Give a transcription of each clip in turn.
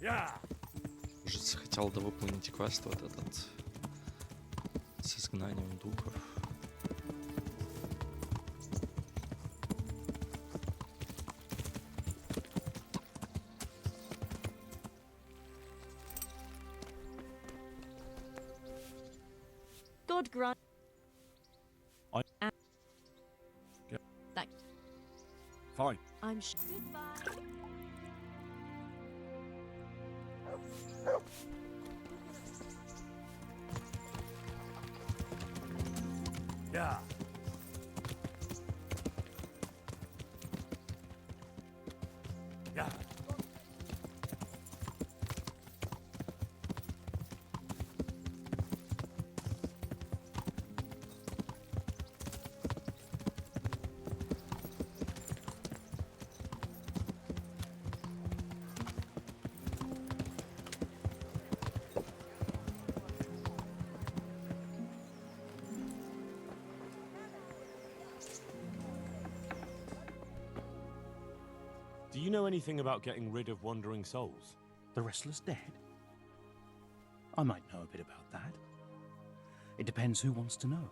Уже захотел довыполнить квест вот этот с изгнанием духов. God grant. I- That Fine. I'm goodbye. Yeah. Yeah. Do you know anything about getting rid of wandering souls? The Restless Dead? I might know a bit about that. It depends who wants to know.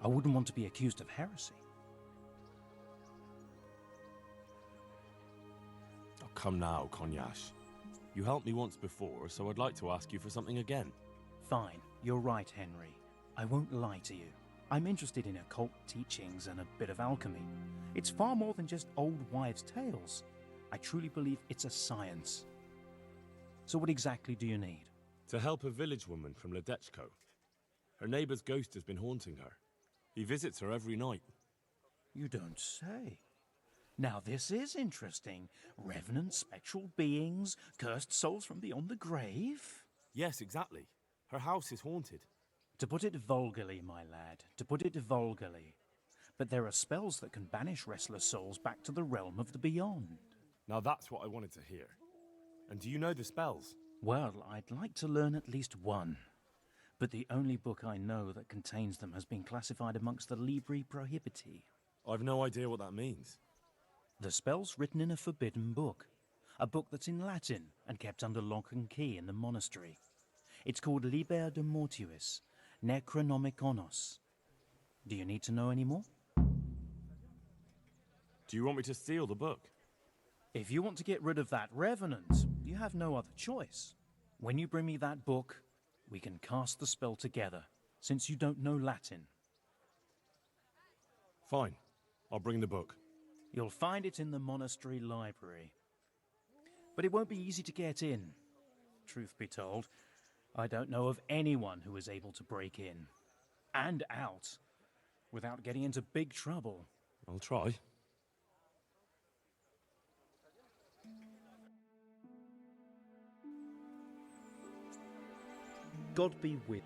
I wouldn't want to be accused of heresy. Oh, come now, Konyash. You helped me once before, so I'd like to ask you for something again. Fine, you're right, Henry. I won't lie to you. I'm interested in occult teachings and a bit of alchemy. It's far more than just old wives' tales. I truly believe it's a science. So what exactly do you need? To help a village woman from Ledechko. Her neighbor's ghost has been haunting her. He visits her every night. You don't say. Now this is interesting. Revenants, spectral beings, cursed souls from beyond the grave. Yes, exactly. Her house is haunted. To put it vulgarly, my lad, to put it vulgarly. But there are spells that can banish restless souls back to the realm of the beyond. Now that's what I wanted to hear. And do you know the spells? Well, I'd like to learn at least one. But the only book I know that contains them has been classified amongst the Libri Prohibiti. I've no idea what that means. The spell's written in a forbidden book. A book that's in Latin and kept under lock and key in the monastery. It's called Liber de Mortuis, Necronomiconos. Do you need to know any more? Do you want me to steal the book? If you want to get rid of that revenant, you have no other choice. When you bring me that book, we can cast the spell together, since you don't know Latin. Fine. I'll bring the book. You'll find it in the monastery library. But it won't be easy to get in. Truth be told, I don't know of anyone who is able to break in and out without getting into big trouble. I'll try. God be with.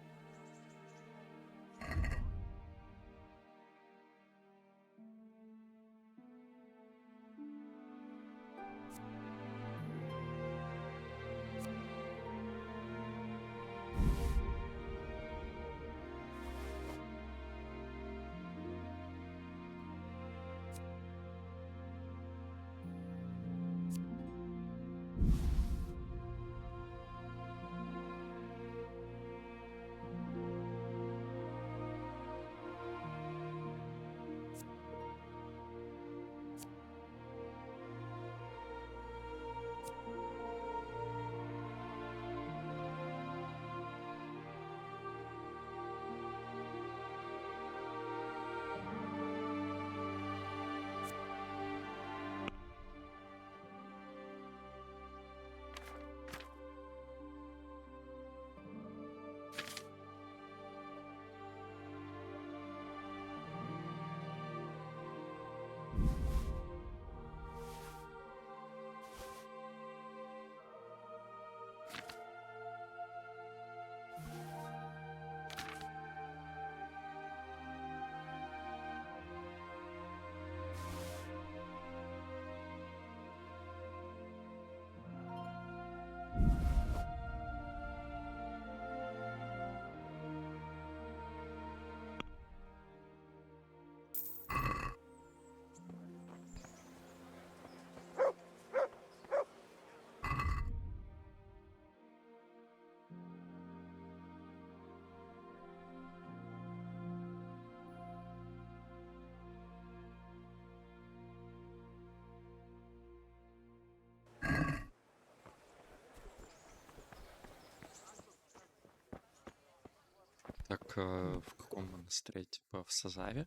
Так, в каком монастыре? Типа в Сазаве?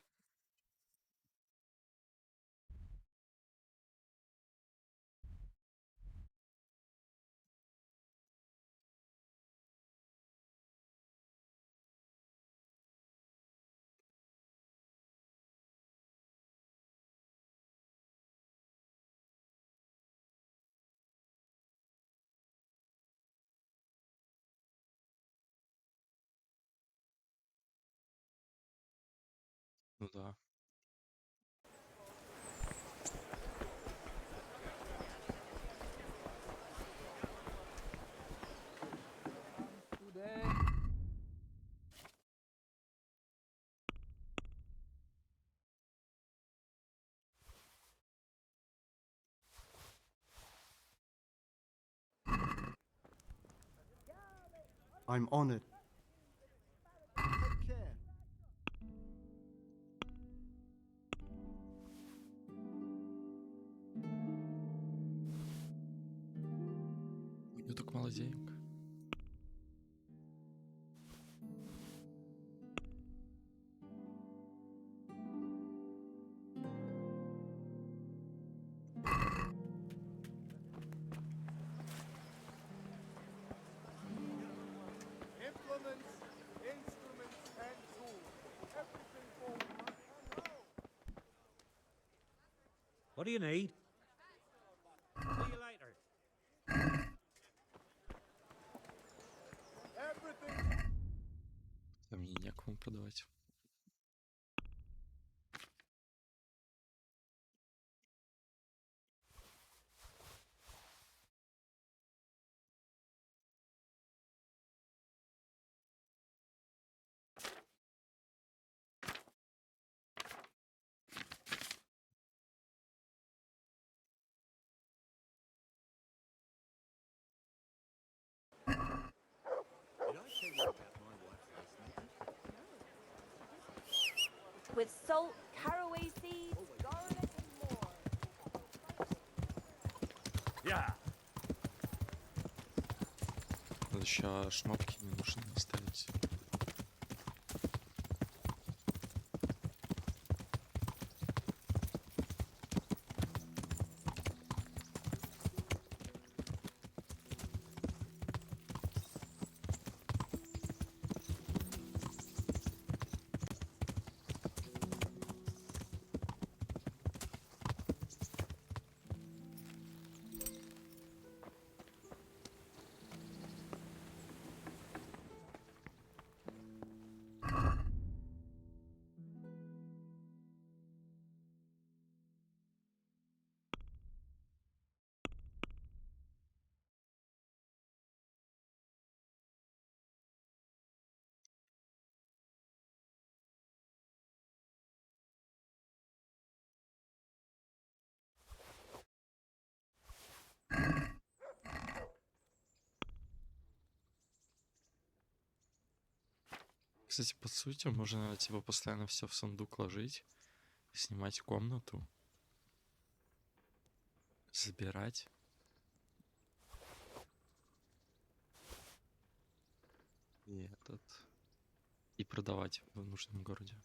Ну да. I'm honored. Take care. У нее так мало денег. Implements, instruments, and tools. Everything for rock and roll. What do you need? See you later. Everything. А мне некому продавать. Did I tell you about my wife's last night? With salt, caraway seeds, garlic, and more. Yeah. Надо еще шмотки не нужно оставить. Кстати, по сути, можно типа постоянно все в сундук ложить, снимать комнату, забирать. И продавать в нужном городе.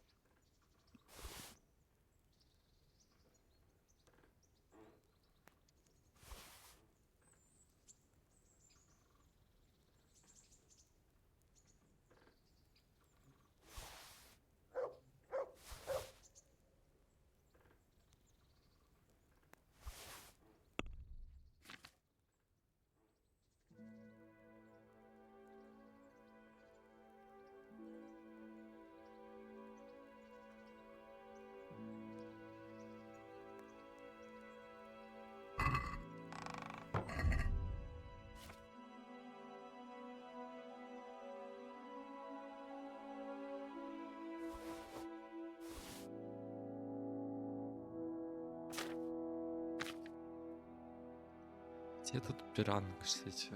Где тут пиран, кстати?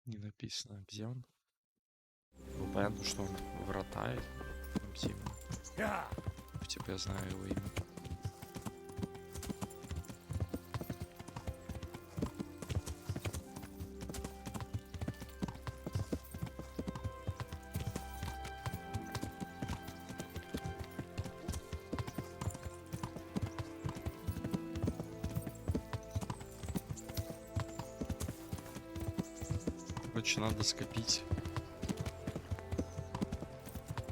Не написано, где он. Ну, понятно, что он врата. Типа. Типа я знаю его имя. Короче, надо скопить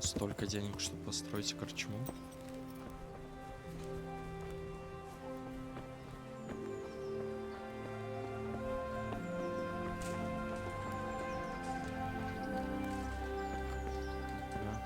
столько денег, чтобы построить корчму. Да.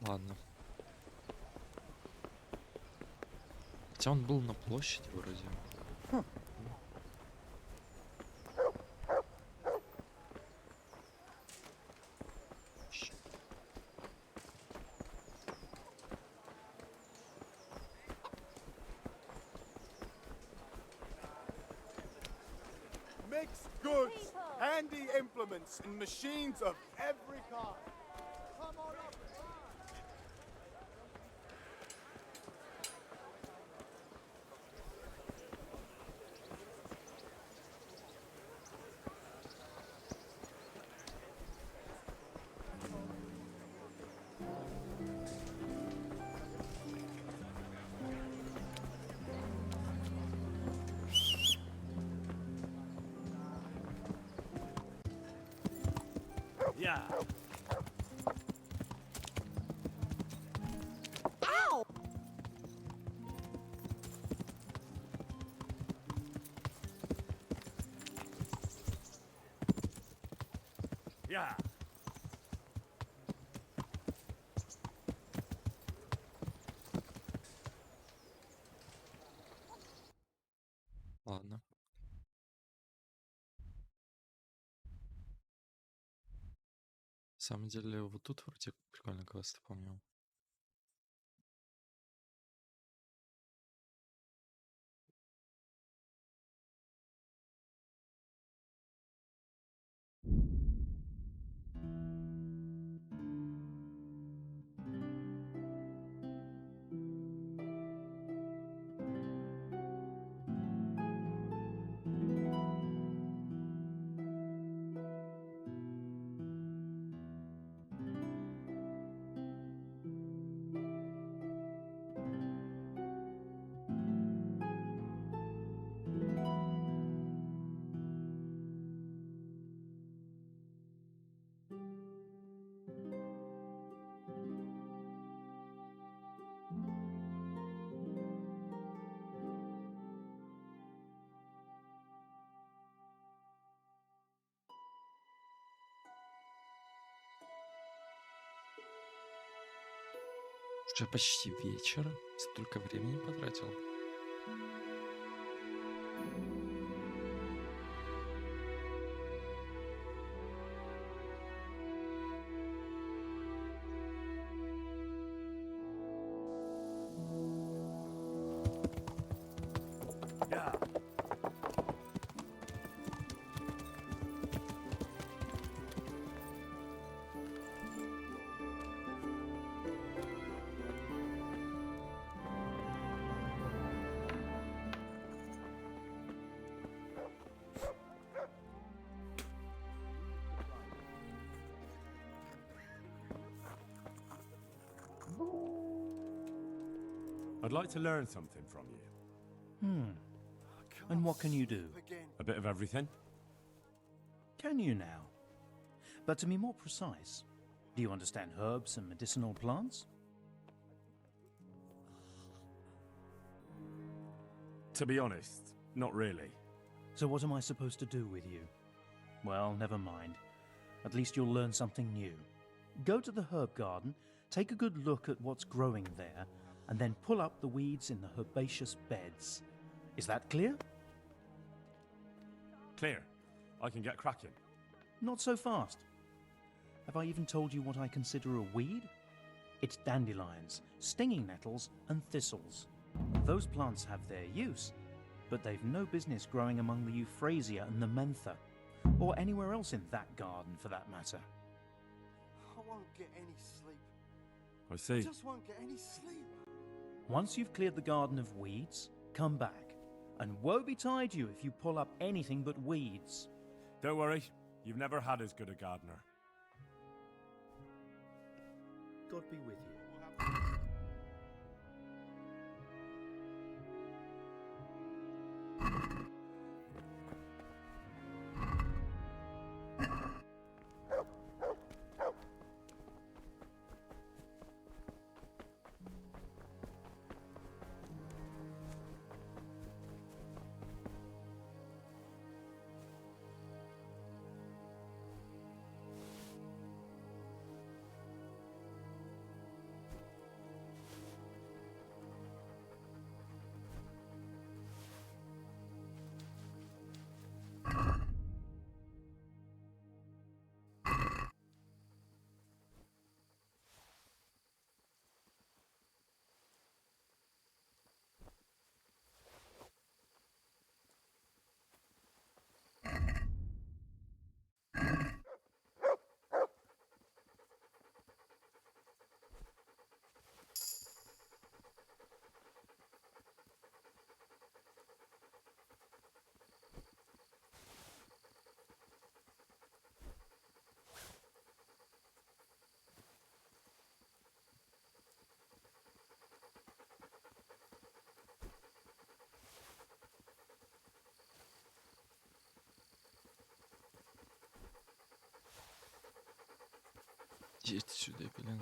Ладно. Хотя он был на площади вроде. Щ- Mixed goods, handy implements, and machines of every kind. Come on up. Yeah. Yeah. Ладно. На самом деле, вот тут вроде прикольно квест, помню. Уже почти вечер. Столько времени потратил. Yeah. I'd like to learn something from you. And what can you do? Again. A bit of everything. Can you now? But to be more precise, do you understand herbs and medicinal plants? To be honest, not really. So what am I supposed to do with you? Well, never mind. At least you'll learn something new. Go to the herb garden, take a good look at what's growing there, and then pull up the weeds in the herbaceous beds. Is that clear? Clear. I can get cracking. Not so fast. Have I even told you what I consider a weed? It's dandelions, stinging nettles, and thistles. Those plants have their use, but they've no business growing among the euphrasia and the mentha, or anywhere else in that garden for that matter. I won't get any sleep. I I see. just won't get any sleep. Once you've cleared the garden of weeds, come back. And woe betide you if you pull up anything but weeds. Don't worry. You've never had as good a gardener. God be with you. Едь сюда, блин.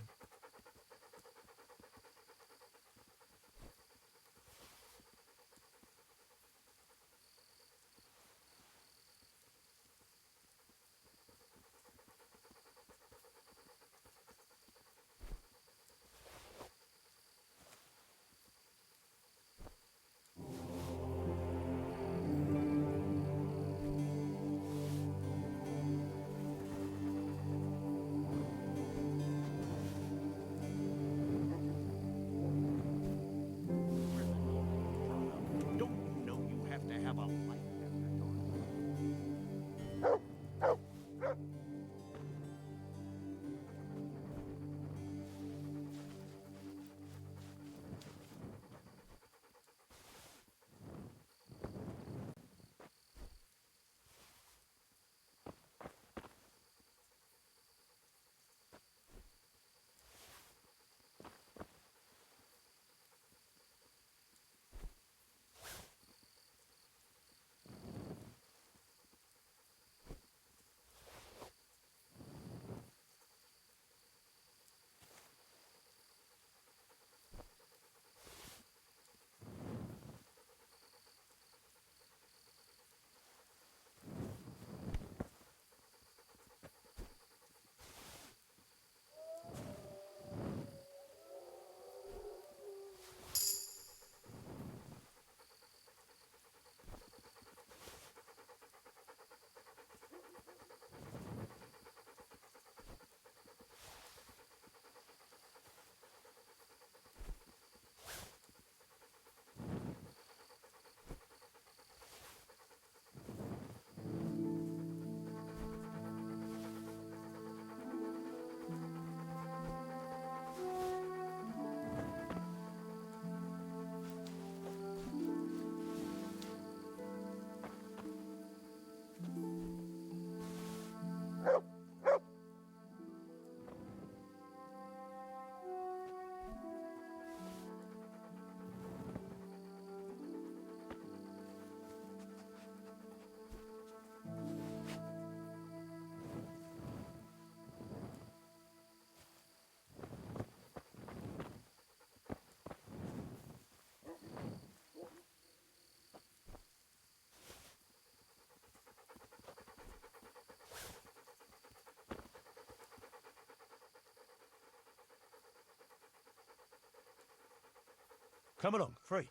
Come along, free.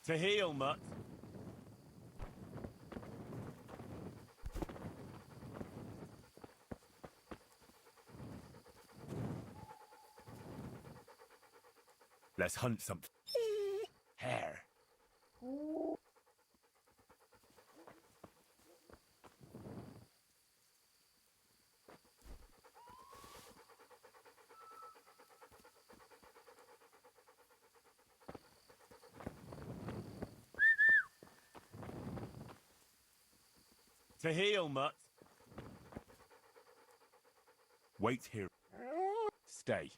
To heel, mutt. Let's hunt something. Hare. To heel, mutt. Wait here. Stay.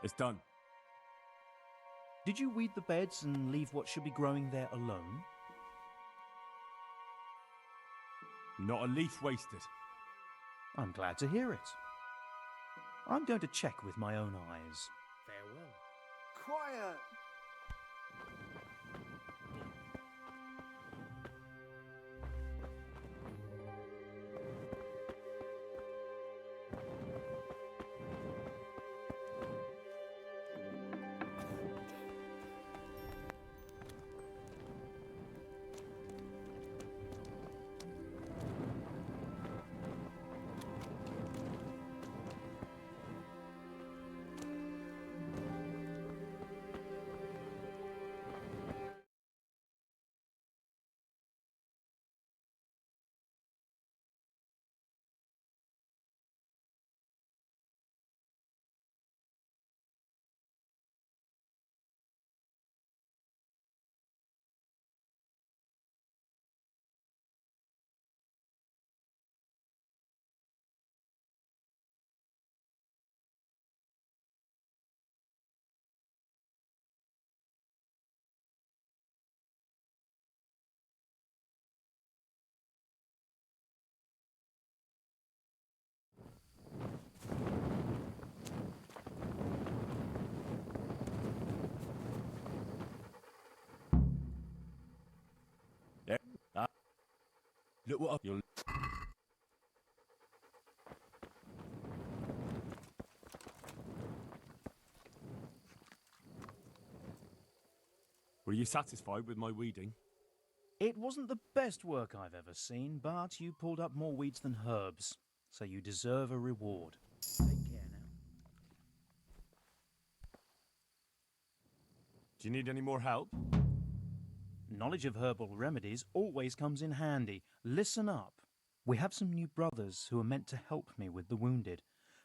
It's done. Did you weed the beds and leave what should be growing there alone? Not a leaf wasted. I'm glad to hear it. I'm going to check with my own eyes. Farewell. Quiet! Look what you'll. Were you satisfied with my weeding? It wasn't the best work I've ever seen, but you pulled up more weeds than herbs, so you deserve a reward. Take care now. Do you need any more help? Knowledge of herbal remedies always comes in handy. Listen up. We have some new brothers who are meant to help me with the wounded,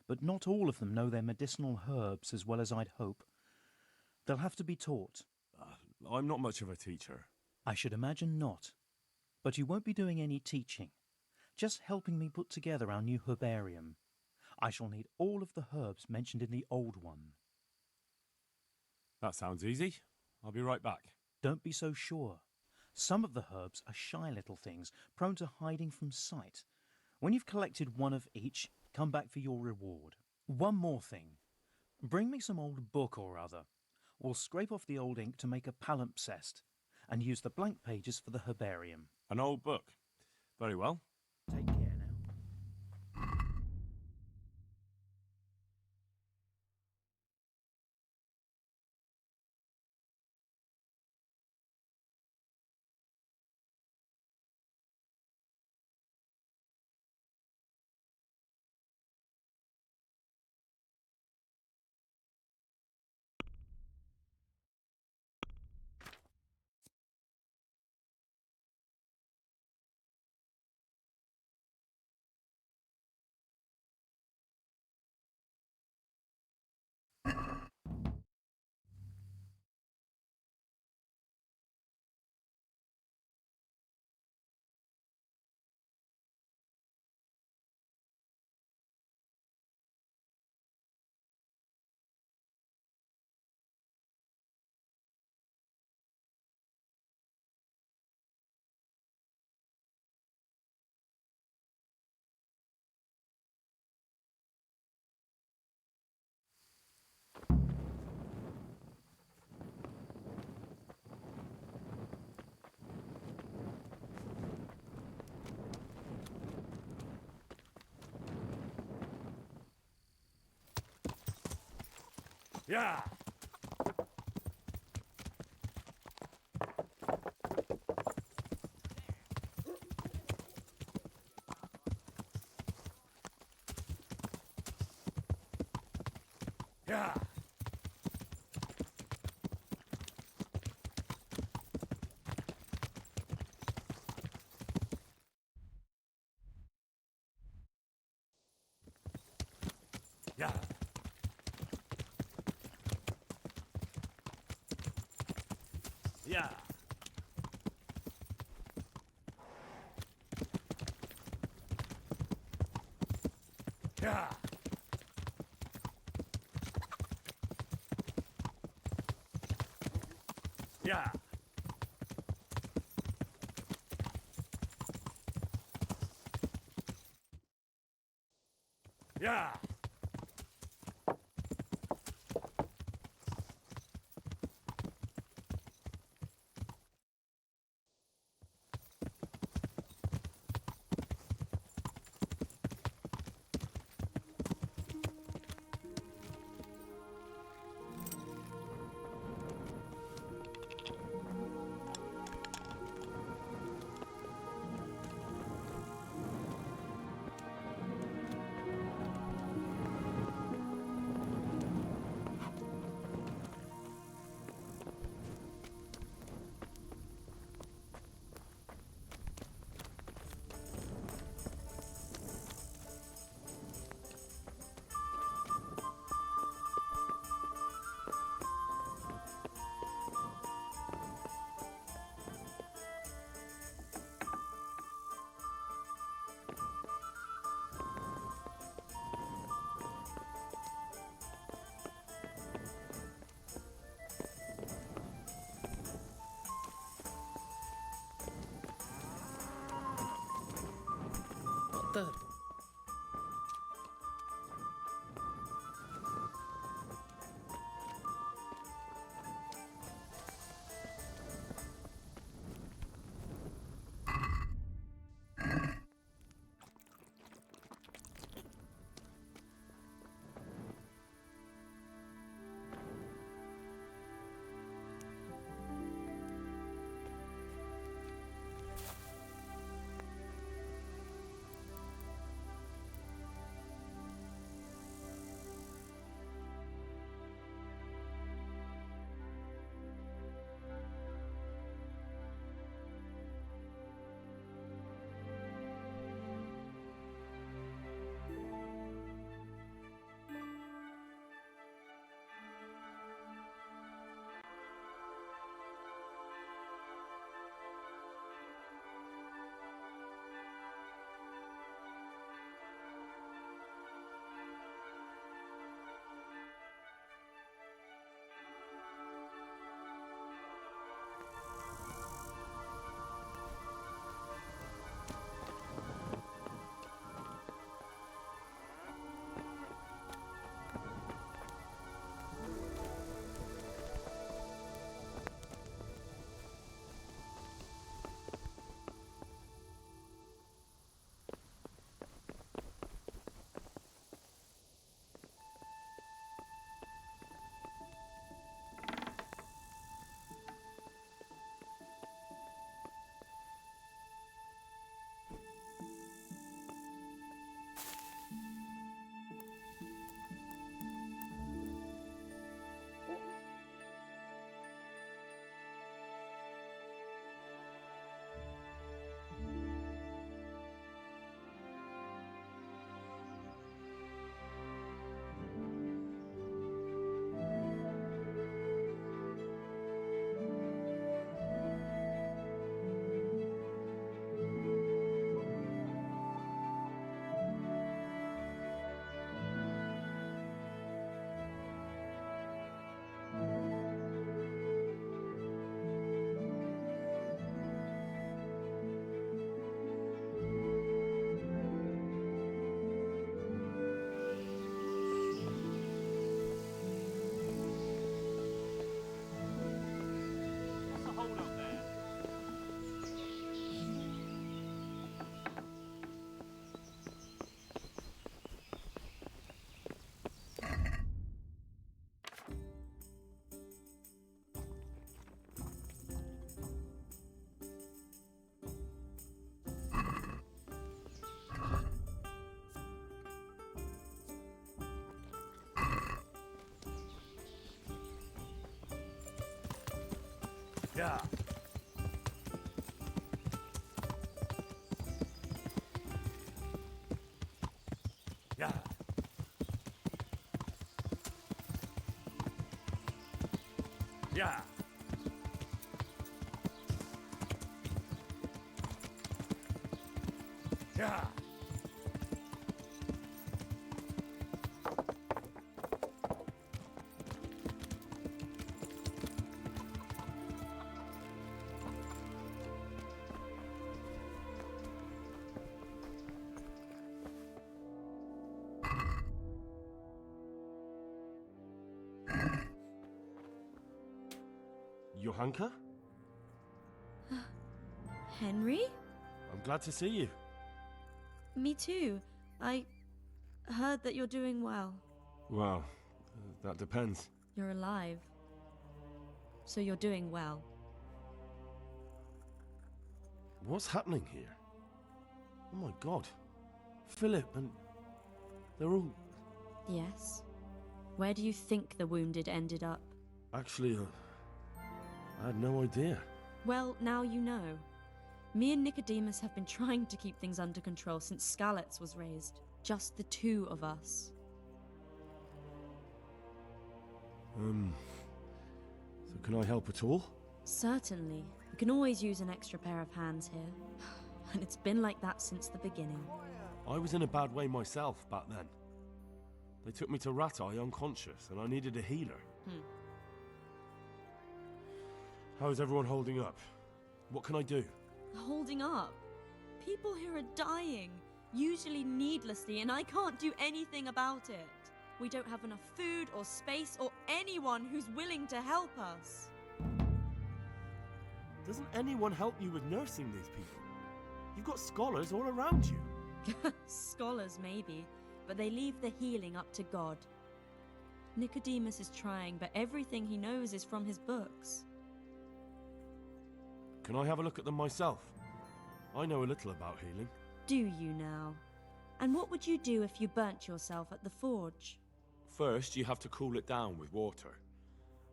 but not all of them know their medicinal herbs as well as I'd hope. They'll have to be taught. I'm not much of a teacher. I should imagine not. But you won't be doing any teaching, just helping me put together our new herbarium. I shall need all of the herbs mentioned in the old one. That sounds easy. I'll be right back. Don't be so sure. Some of the herbs are shy little things, prone to hiding from sight. When you've collected one of each, come back for your reward. One more thing. Bring me some old book or other. We'll scrape off the old ink to make a palimpsest, and use the blank pages for the herbarium. An old book. Very well. Take care now. Yeah! Yeah! Yeah! Yeah! Yeah! Yeah. Yeah. What the? What's the hold up there? Yeah. Yeah. Yeah. Yeah. Johanka? Henry? I'm glad to see you. Me too. I heard that you're doing well. Well, that depends. You're alive. So you're doing well. What's happening here? Oh my god. Philip and... they're all... Yes. Where do you think the wounded ended up? Actually, I had no idea. Well, now you know. Me and Nicodemus have been trying to keep things under control since Skalitz was raised. Just the two of us. So can I help at all? Certainly. We can always use an extra pair of hands here. And it's been like that since the beginning. I was in a bad way myself back then. They took me to Ratai unconscious, and I needed a healer. How's everyone holding up? What can I do? Holding up? People here are dying, usually needlessly, and I can't do anything about it. We don't have enough food or space or anyone who's willing to help us. Doesn't anyone help you with nursing these people? You've got scholars all around you. Scholars, maybe, but they leave the healing up to God. Nicodemus is trying, but everything he knows is from his books. Can I have a look at them myself? I know a little about healing. Do you now? And what would you do if you burnt yourself at the forge? First, you have to cool it down with water.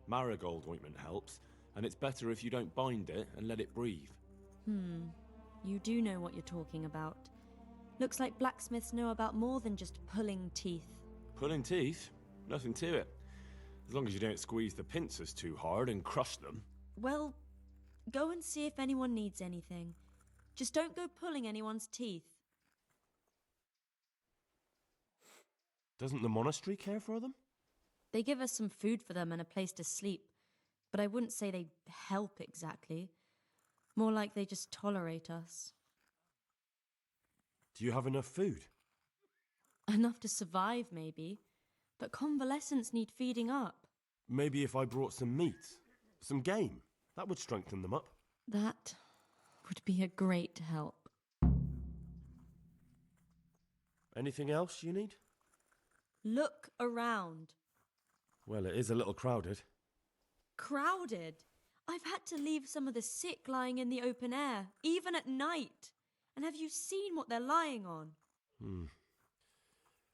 Marigold ointment helps, and it's better if you don't bind it and let it breathe. You do know what you're talking about. Looks like blacksmiths know about more than just pulling teeth. Pulling teeth? Nothing to it. As long as you don't squeeze the pincers too hard and crush them. Well, go and see if anyone needs anything. Just don't go pulling anyone's teeth. Doesn't the monastery care for them? They give us some food for them and a place to sleep, but I wouldn't say they help exactly. More like they just tolerate us. Do you have enough food? Enough to survive, maybe, but convalescents need feeding up. Maybe if I brought some meat, some game, that would strengthen them up. That would be a great help. Anything else you need? Look around. Well, it is a little crowded. Crowded? I've had to leave some of the sick lying in the open air, even at night. And have you seen what they're lying on?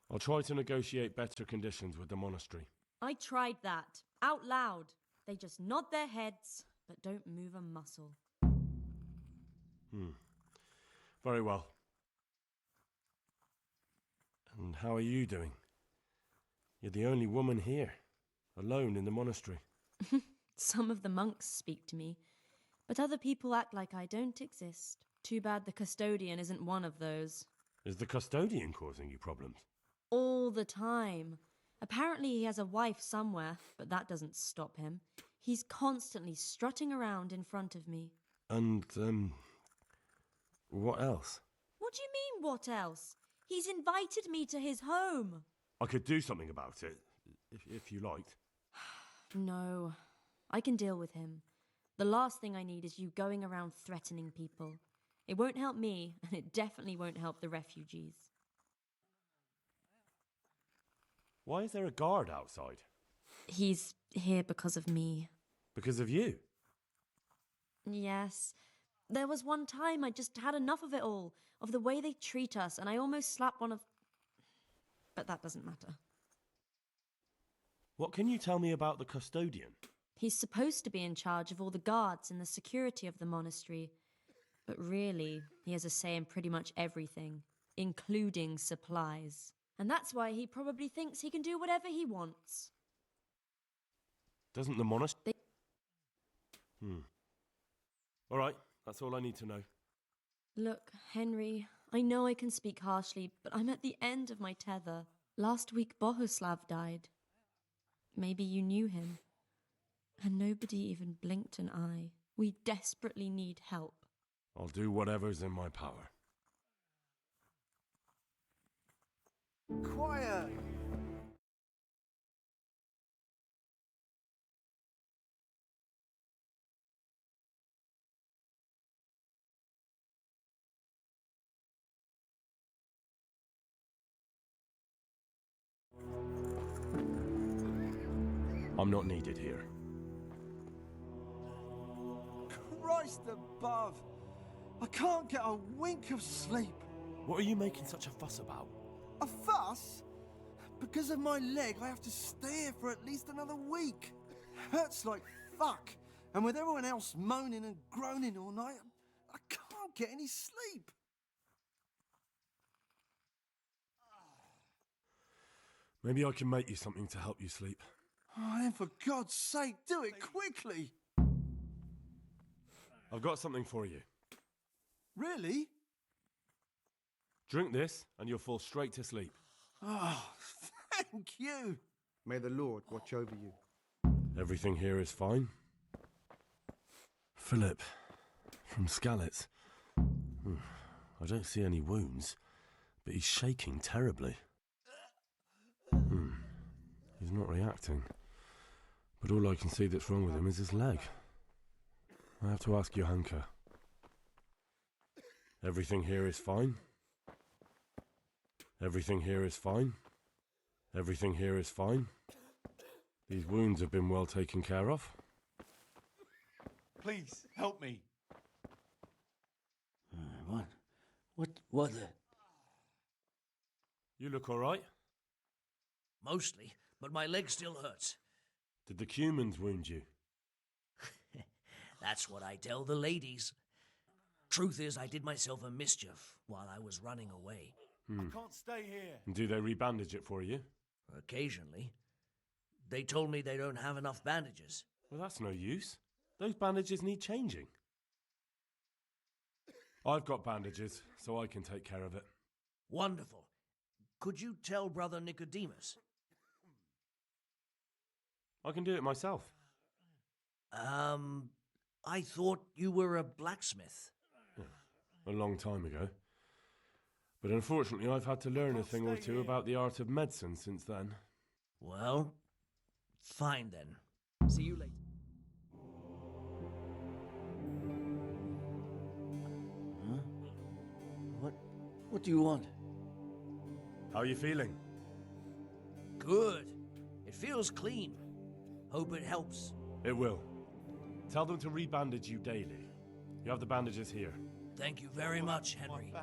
I'll try to negotiate better conditions with the monastery. I tried that, out loud. They just nod their heads, but don't move a muscle. Very well. And how are you doing? You're the only woman here, alone in the monastery. Some of the monks speak to me, but other people act like I don't exist. Too bad the custodian isn't one of those. Is the custodian causing you problems? All the time. Apparently he has a wife somewhere, but that doesn't stop him. He's constantly strutting around in front of me. And, what else? What do you mean, what else? He's invited me to his home. I could do something about it, if you liked. No, I can deal with him. The last thing I need is you going around threatening people. It won't help me, and it definitely won't help the refugees. Why is there a guard outside? He's here because of me. Because of you? Yes. There was one time I just had enough of it all, of the way they treat us, and I almost slapped one of... But that doesn't matter. What can you tell me about the custodian? He's supposed to be in charge of all the guards and the security of the monastery. But really, he has a say in pretty much everything, including supplies. And that's why he probably thinks he can do whatever he wants. Doesn't the monastery... All right, that's all I need to know. Look, Henry, I know I can speak harshly, but I'm at the end of my tether. Last week, Bohuslav died. Maybe you knew him. And nobody even blinked an eye. We desperately need help. I'll do whatever's in my power. Quiet! I'm not needed here. Christ above! I can't get a wink of sleep. What are you making such a fuss about? A fuss? Because of my leg, I have to stay here for at least another week. Hurts like fuck. And with everyone else moaning and groaning all night, I can't get any sleep. Maybe I can make you something to help you sleep. Oh, then for God's sake, do it quickly. I've got something for you. Really? Drink this, and you'll fall straight to sleep. Oh, thank you. May the Lord watch over you. Everything here is fine. Philip, from Skalitz. I don't see any wounds, but he's shaking terribly. He's not reacting. But all I can see that's wrong with him is his leg. I have to ask Johanka. Everything here is fine. Everything here is fine. Everything here is fine. These wounds have been well taken care of. Please, help me. What? You look all right. Mostly, but my leg still hurts. Did the Cumans wound you? That's what I tell the ladies. Truth is, I did myself a mischief while I was running away. I can't stay here. And do they rebandage it for you? Occasionally. They told me they don't have enough bandages. Well, that's no use. Those bandages need changing. I've got bandages, so I can take care of it. Wonderful. Could you tell Brother Nicodemus? I can do it myself. I thought you were a blacksmith. A long time ago. But unfortunately, I've had to learn a thing or two about the art of medicine since then. Well, fine then. See you later. Huh? What do you want? How are you feeling? Good. It feels clean. Hope it helps. It will. Tell them to rebandage you daily. You have the bandages here. Thank you very much, Henry.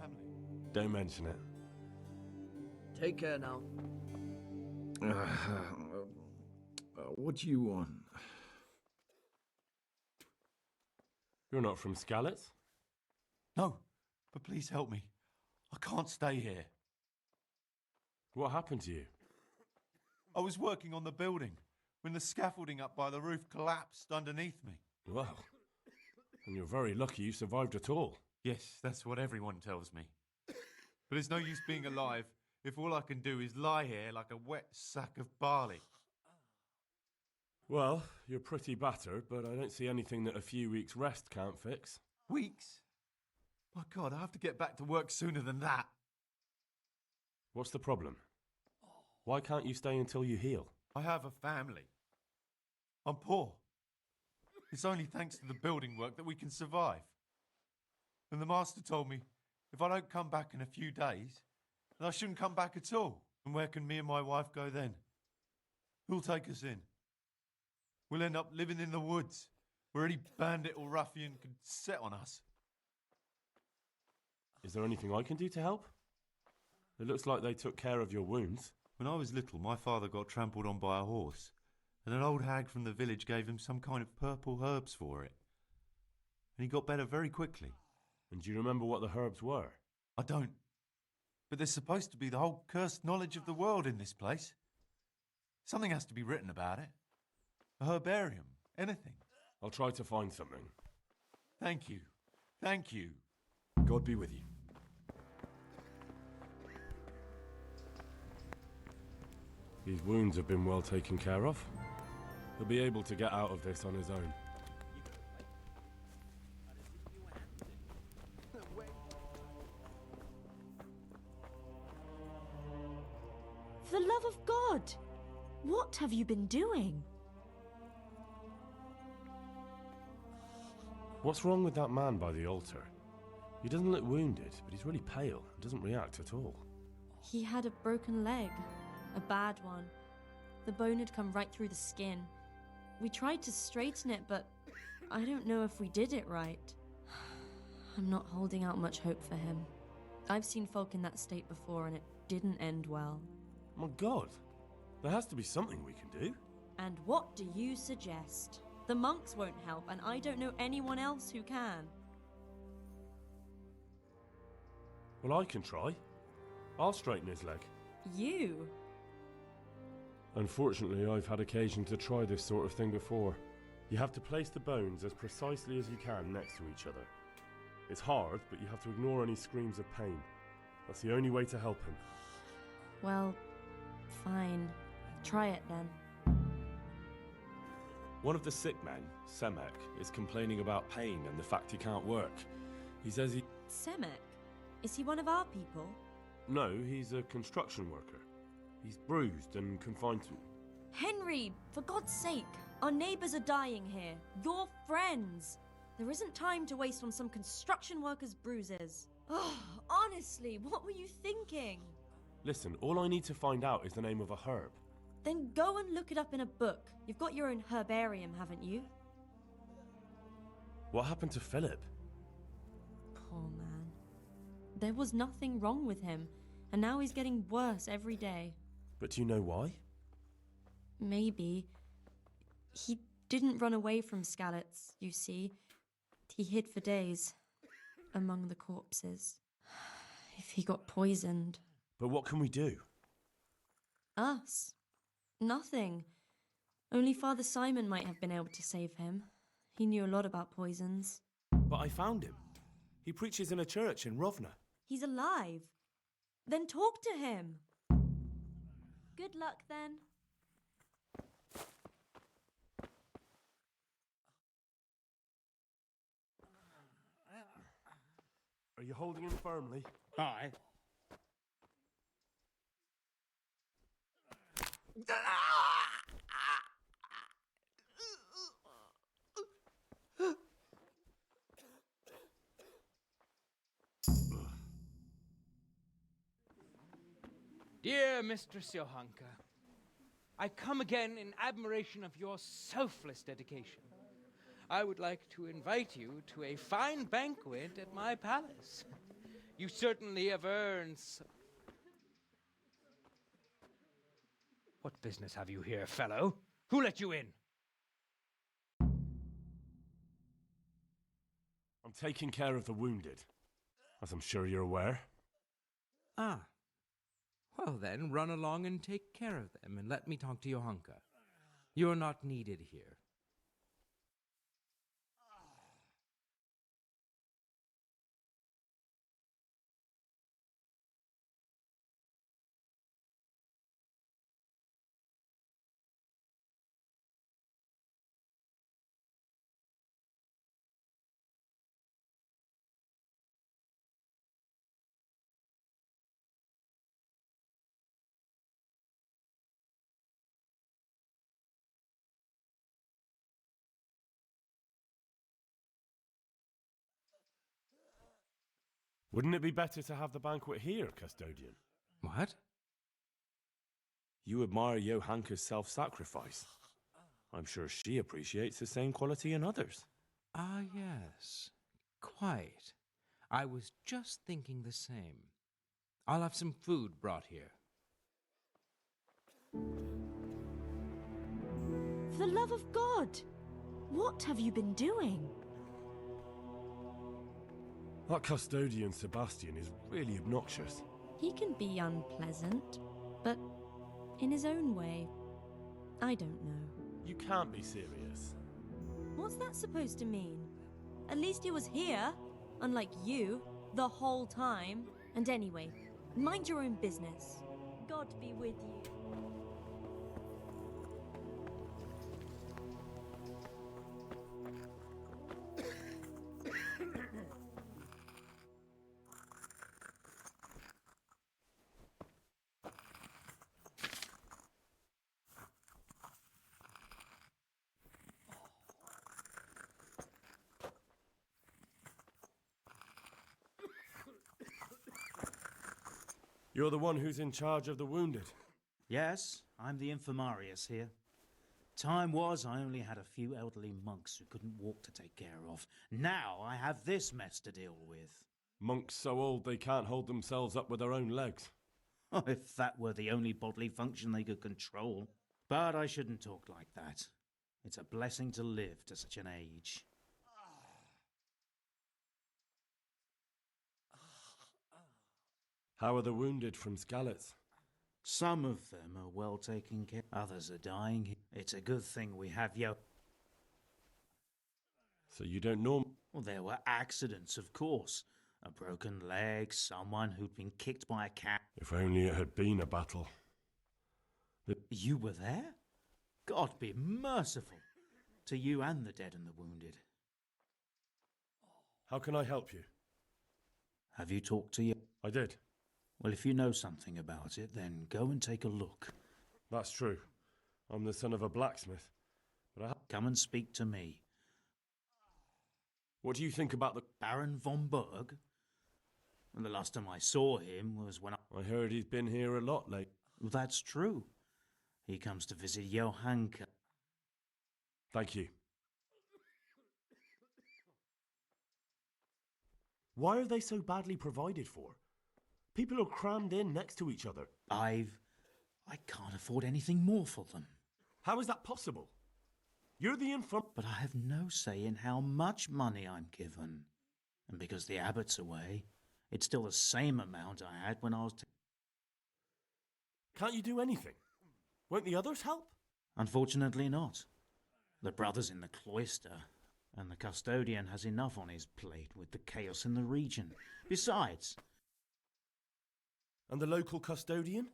Don't mention it. Take care now. What do you want? You're not from Skalitz? No, but please help me. I can't stay here. What happened to you? I was working on the building when the scaffolding up by the roof collapsed underneath me. Well, and you're very lucky you survived at all. Yes, that's what everyone tells me. But it's no use being alive if all I can do is lie here like a wet sack of barley. Well, you're pretty battered, but I don't see anything that a few weeks' rest can't fix. Weeks? My God, I have to get back to work sooner than that. What's the problem? Why can't you stay until you heal? I have a family. I'm poor. It's only thanks to the building work that we can survive. And the master told me if I don't come back in a few days, then I shouldn't come back at all. And where can me and my wife go then? Who'll take us in? We'll end up living in the woods, where any bandit or ruffian could set on us. Is there anything I can do to help? It looks like they took care of your wounds. When I was little, my father got trampled on by a horse, and an old hag from the village gave him some kind of purple herbs for it. And he got better very quickly. And do you remember what the herbs were? I don't. But there's supposed to be the whole cursed knowledge of the world in this place. Something has to be written about it. A herbarium. Anything. I'll try to find something. Thank you. Thank you. God be with you. His wounds have been well taken care of. He'll be able to get out of this on his own. For the love of God! What have you been doing? What's wrong with that man by the altar? He doesn't look wounded, but he's really pale and doesn't react at all. He had a broken leg. A bad one. The bone had come right through the skin. We tried to straighten it, but I don't know if we did it right. I'm not holding out much hope for him. I've seen folk in that state before, and it didn't end well. My God, there has to be something we can do. And what do you suggest? The monks won't help, and I don't know anyone else who can. Well, I can try. I'll straighten his leg. You? Unfortunately, I've had occasion to try this sort of thing before. You have to place the bones as precisely as you can next to each other. It's hard, but you have to ignore any screams of pain. That's the only way to help him. Well, fine. Try it then. One of the sick men, Semek, is complaining about pain and the fact he can't work. He says he... Semek? Is he one of our people? No, he's a construction worker. He's bruised and confined to... Henry, for God's sake, our neighbors are dying here. You're friends. There isn't time to waste on some construction worker's bruises. Oh, honestly, what were you thinking? Listen, all I need to find out is the name of a herb. Then go and look it up in a book. You've got your own herbarium, haven't you? What happened to Philip? Poor man. There was nothing wrong with him, and now he's getting worse every day. But do you know why? Maybe. He didn't run away from Skalitz, you see. He hid for days, among the corpses. If he got poisoned... But what can we do? Us? Nothing. Only Father Simon might have been able to save him. He knew a lot about poisons. But I found him. He preaches in a church in Rovna. He's alive. Then talk to him. Good luck then. Are you holding him firmly? Aye. Dear Mistress Johanka, I come again in admiration of your selfless dedication. I would like to invite you to a fine banquet at my palace. You certainly have earned What business have you here, fellow? Who let you in? I'm taking care of the wounded, as I'm sure you're aware. Ah. Well then, run along and take care of them, and let me talk to Johanka. You're not needed here. Wouldn't it be better to have the banquet here, custodian? What? You admire Johanka's self-sacrifice. I'm sure she appreciates the same quality in others. Ah, yes. Quite. I was just thinking the same. I'll have some food brought here. For the love of God! What have you been doing? That custodian Sebastian is really obnoxious. He can be unpleasant, but in his own way. I don't know. You can't be serious. What's that supposed to mean? At least he was here, unlike you, the whole time. And anyway, mind your own business. God be with you. You're the one who's in charge of the wounded. Yes, I'm the infirmarius here. Time was I only had a few elderly monks who couldn't walk to take care of. Now I have this mess to deal with. Monks so old they can't hold themselves up with their own legs. If that were the only bodily function they could control. But I shouldn't talk like that. It's a blessing to live to such an age. How are the wounded from Skalitz? Some of them are well taken care of, others are dying. It's a good thing we have you. So you don't know... Well, there were accidents, of course. A broken leg, someone who'd been kicked by a cat. If only it had been a battle. You were there? God be merciful to you and the dead and the wounded. How can I help you? Have you talked to you? I did. Well, if you know something about it, then go and take a look. That's true. I'm the son of a blacksmith. But Come and speak to me. What do you think about the... Baron von Berg? Well, the last time I saw him was when I heard he's been here a lot lately. Well, that's true. He comes to visit Johanka. Thank you. Why are they so badly provided for? People are crammed in next to each other. I can't afford anything more for them. How is that possible? You're the infant... But I have no say in how much money I'm given. And because the abbot's away, it's still the same amount I had when I was... Can't you do anything? Won't the others help? Unfortunately not. The brother's in the cloister, and the custodian has enough on his plate with the chaos in the region. Besides... And the local custodian?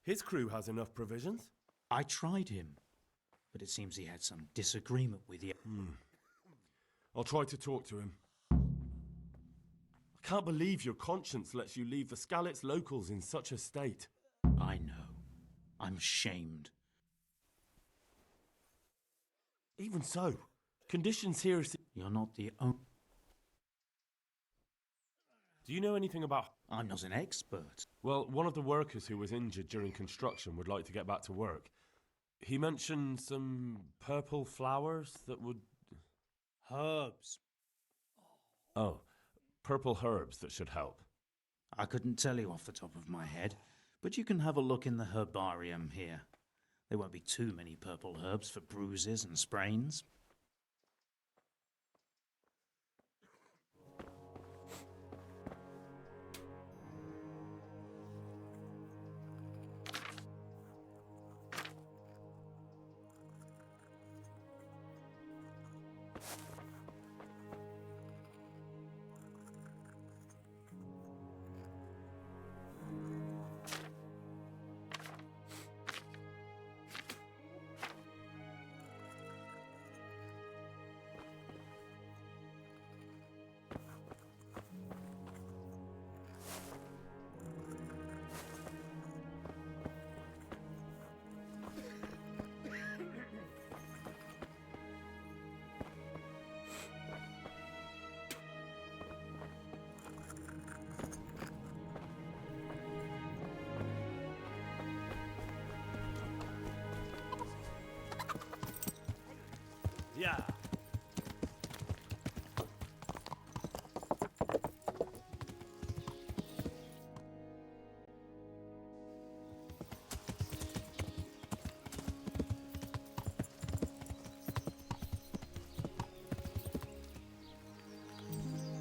His crew has enough provisions? I tried him, but it seems he had some disagreement with you. I'll try to talk to him. I can't believe your conscience lets you leave the Skalitz locals in such a state. I know. I'm shamed. Even so, conditions here... You're not the only... Do you know anything about... I'm not an expert. Well, one of the workers who was injured during construction would like to get back to work. He mentioned some purple flowers that would... Herbs. Oh, purple herbs that should help. I couldn't tell you off the top of my head, but you can have a look in the herbarium here. There won't be too many purple herbs for bruises and sprains. Yeah.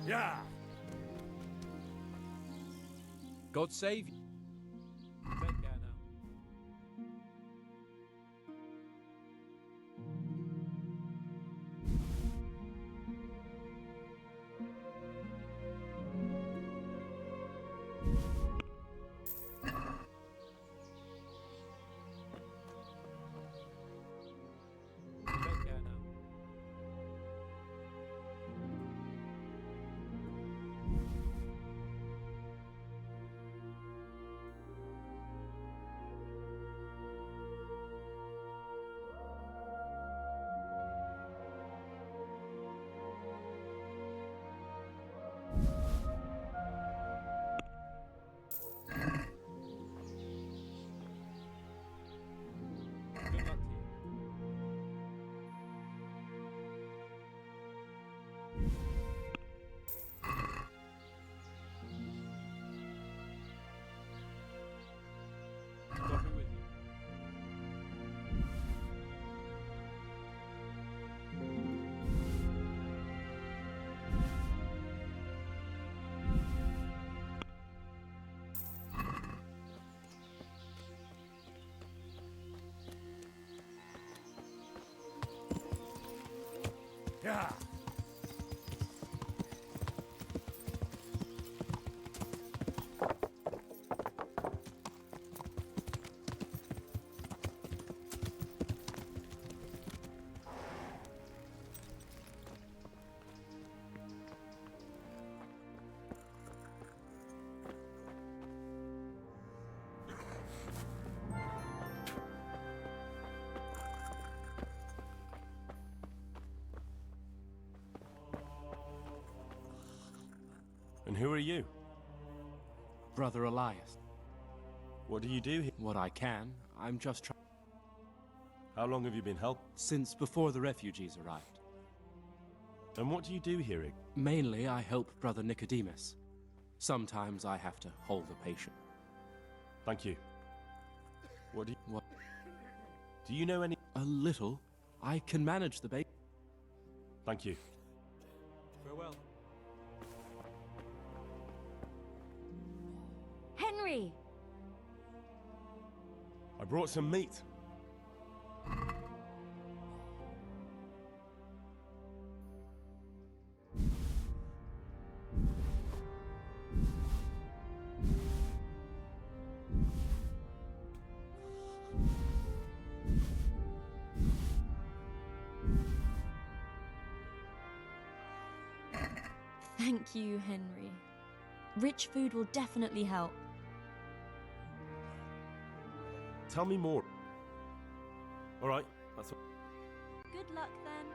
Yeah. God save you. Take care now. Take care now. And who are you? Brother Elias. What do you do here? What I can. I'm just trying. How long have you been helping? Since before the refugees arrived. And what do you do here? Mainly, I help Brother Nicodemus. Sometimes I have to hold a patient. Thank you. What do you... What? Do you know any... A little. I can manage the baby. Thank you. Farewell. Henry! I brought some meat. Thank you, Henry. Rich food will definitely help. Tell me more. All right, that's all. Good luck then.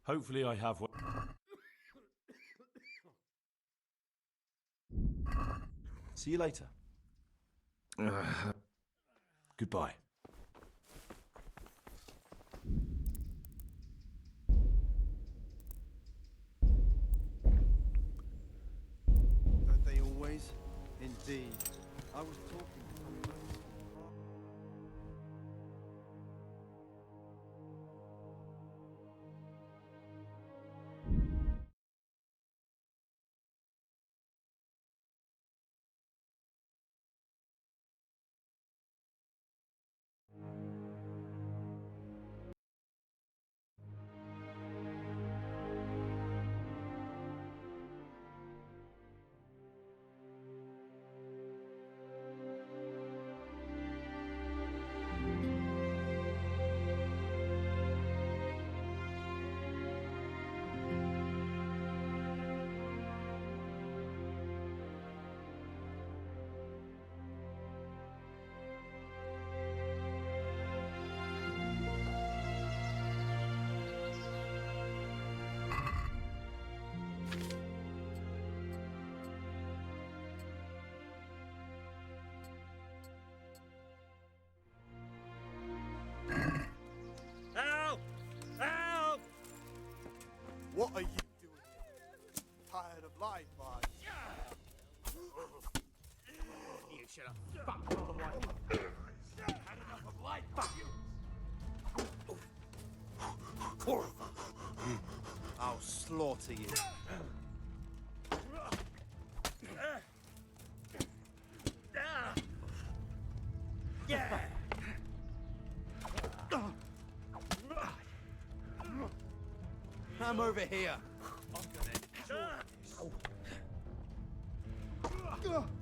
Hopefully I have what... See you later. Goodbye. indeed. I was talking. Help! Help! What are you doing here? Tired of lying, man? You should have fucked off like had enough of life. Fuck you! I'll slaughter you. Yeah! I'm over here. I'm gonna enjoy this.